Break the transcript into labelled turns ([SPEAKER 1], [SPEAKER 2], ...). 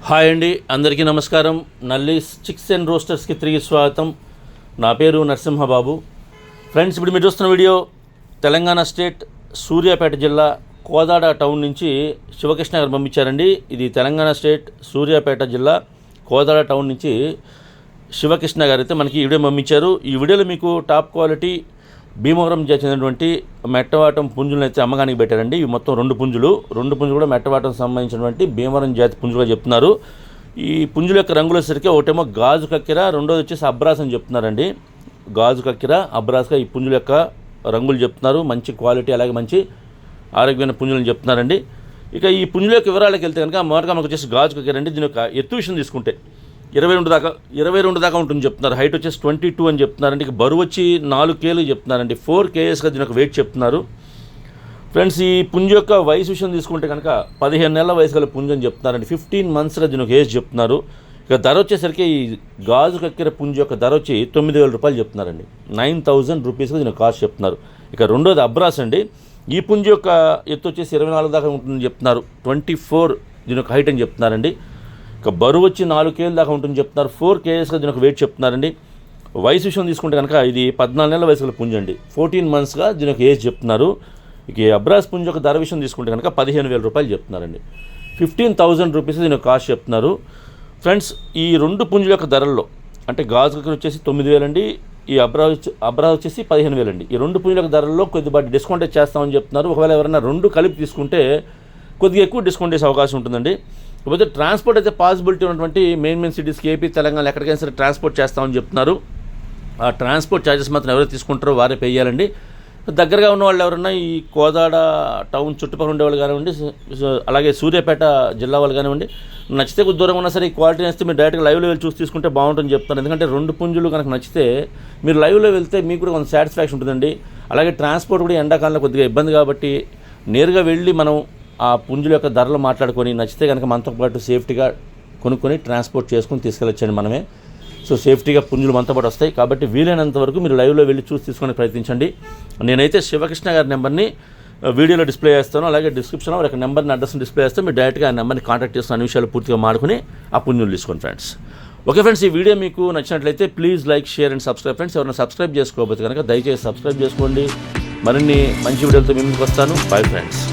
[SPEAKER 1] Hi అండి, అందరికీ నమస్కారం. నల్లీస్ చిక్స్ అండ్ రోస్టర్స్కి తిరిగి స్వాగతం. నా పేరు నరసింహబాబు. ఫ్రెండ్స్, ఇప్పుడు మీరు చూస్తున్న వీడియో తెలంగాణ స్టేట్ సూర్యాపేట జిల్లా కోదాడ టౌన్ నుంచి శివకృష్ణ గారు పంపించారండి. ఇది తెలంగాణ స్టేట్ సూర్యాపేట జిల్లా కోదాడ టౌన్ నుంచి శివకృష్ణ గారు అయితే మనకి ఈ వీడియో పంపించారు. ఈ వీడియోలో మీకు టాప్ క్వాలిటీ భీమవరం చెందినటువంటి మెట్టవాటం పుంజులను అయితే అమ్మకానికి పెట్టారండి. ఇవి మొత్తం రెండు పుంజులు కూడా మెట్టవాటం సంబంధించినటువంటి భీమవరం జాతి పుంజులుగా చెప్తున్నారు. ఈ పుంజుల యొక్క రంగులు వచ్చేసరికి ఒకటేమో గాజు కక్కెర, రెండోది వచ్చేసి అబ్రాస్ అని చెప్తున్నారండి. గాజు కక్కెర, అబ్రాస్గా ఈ పుంజుల యొక్క రంగులు చెప్తున్నారు. మంచి క్వాలిటీ, అలాగే మంచి ఆరోగ్యమైన పుంజులను చెప్తున్నారండి. ఇక ఈ పుంజుల యొక్క వివరాలకు వెళ్తే కనుక మొదటగా మనకు వచ్చేసి గాజు కక్కెర అండి. దీని యొక్క ఎత్తు విషయం తీసుకుంటే 22 దాకా ఉంటుంది చెప్తున్నారు. హైట్ వచ్చేసి 22 అని చెప్తున్నారండి. ఇక బరువు వచ్చి 4 కేలు చెప్తున్నారండి. 4 kgsగా దీని యొక్క వెయిట్ చెప్తున్నారు. ఫ్రెండ్స్, ఈ పుంజు యొక్క వయసు విషయం తీసుకుంటే కనుక 15 నెలల వయసు గల పుంజు అని చెప్తున్నారండి. 15 monthsగా దీని యొక్క ఏజ్ చెప్తున్నారు. ఇక ధర వచ్చేసరికి ఈ గాజు కక్కెర పుంజు యొక్క ధర వచ్చి 9,000 రూపాయలు చెప్తున్నారండి. 9,000 రూపీస్గా దీని కాస్ట్ చెప్తున్నారు. ఇక రెండోది అబ్రాస్ అండి. ఈ పుంజు యొక్క ఎత్తు వచ్చేసి 24 దాకా ఉంటుందని చెప్తున్నారు. 24 దీని యొక్క హైట్ అని చెప్తున్నారండి. ఇక బరువు వచ్చి 4 కేలు దాకా ఉంటుంది చెప్తున్నారు. 4 kgsగా దీని ఒక వెయిట్ చెప్తున్నారండి. వయసు విషయం తీసుకుంటే కనుక ఇది 14 నెలల వయసు గల పుంజు అండి. 14 monthsగా దీని యొక్క ఏజ్ చెప్తున్నారు. ఇక అబ్రాస్ పుంజు యొక్క ధర విషయం తీసుకుంటే కనుక 15,000 రూపాయలు చెప్తున్నారండి. 15,000 రూపీస్ దీని యొక్క కాస్ట్ చెప్తున్నారు. ఫ్రెండ్స్, ఈ రెండు పుంజుల యొక్క ధరల్లో అంటే గాజు కక్కెర వచ్చేసి 9,000 అండి. ఈ అబ్రాస్ వచ్చేసి 15,000 అండి. ఈ రెండు పుంజుల యొక్క ధరల్లో కొద్దిగా డిస్కౌంట్ చేస్తామని చెప్తున్నారు. ఒకవేళ ఎవరైనా రెండు కలిపి తీసుకుంటే కొద్దిగా ఎక్కువ డిస్కౌంట్ చేసే అవకాశం ఉంటుందండి. కాకపోతే ట్రాన్స్పోర్ట్ అయితే పాసిబిలిటీ ఉన్నటువంటి మెయిన్ సిటీస్కి, ఏపీ, తెలంగాణ ఎక్కడికైనా సరే ట్రాన్స్పోర్ట్ చేస్తామని చెప్తున్నారు. ఆ ట్రాన్స్పోర్ట్ ఛార్జెస్ మాత్రం ఎవరైతే తీసుకుంటారో వారే పే చేయాలండి. దగ్గరగా ఉన్న వాళ్ళు ఎవరైనా ఈ కోదాడ టౌన్ చుట్టుపక్కల ఉండేవాళ్ళు కానివ్వండి, అలాగే సూర్యాపేట జిల్లా వాళ్ళు కానివ్వండి, నచ్చితే కొద్ది దూరం ఉన్నా సరే ఈ క్వాలిటీ నచ్చితే మీరు డైరెక్ట్గా లైవ్లో వెళ్ళి చూసి తీసుకుంటే బాగుంటుందని చెప్తాను. ఎందుకంటే రెండు పుంజులు కనుక నచ్చితే మీరు లైవ్లో వెళ్తే మీకు కూడా కొంచెం సాటిస్ఫాక్షన్ ఉంటుందండి. అలాగే ట్రాన్స్పోర్ట్ కూడా ఎండాకాలంలో కొద్దిగా ఇబ్బంది కాబట్టి నేరుగా వెళ్ళి మనం ఆ పుంజుల యొక్క ధరలు మాట్లాడుకొని నచ్చితే కనుక మనతో పాటు సేఫ్టీగా కొనుక్కొని ట్రాన్స్పోర్ట్ చేసుకుని తీసుకెళ్ళొచ్చండి మనమే. సో సేఫ్టీగా పుంజులు మనతో పాటు వస్తాయి. కాబట్టి వీలైనంత వరకు మీరు లైవ్లో వెళ్ళి చూసి తీసుకొని ప్రయత్నించండి. నేనైతే శివకృష్ణ గారి నెంబర్ని వీడియోలో డిస్ప్లే చేస్తాను. అలాగే డిస్క్రిప్షన్లో ఒక నెంబర్ని, అడ్రస్ని డిస్ప్లే చేస్తాను. మీరు డైరెక్ట్గా ఆ నెంబర్ని కాంటాక్ట్ చేస్తున్న అన్ని విషయాలు పూర్తిగా మాడుకుని ఆ పుంజులు తీసుకోండి ఫ్రెండ్స్. ఓకే ఫ్రెండ్స్, ఈ వీడియో మీకు నచ్చినట్లయితే please like, share and subscribe. Friends, ఎవరైనా సబ్స్క్రైబ్ చేసుకోకపోతే కనుక దయచేసి సబ్స్క్రైబ్ చేసుకోండి. మరిన్ని మంచి వీడియోలతో మీ ముందుకు వస్తాను. Bye friends.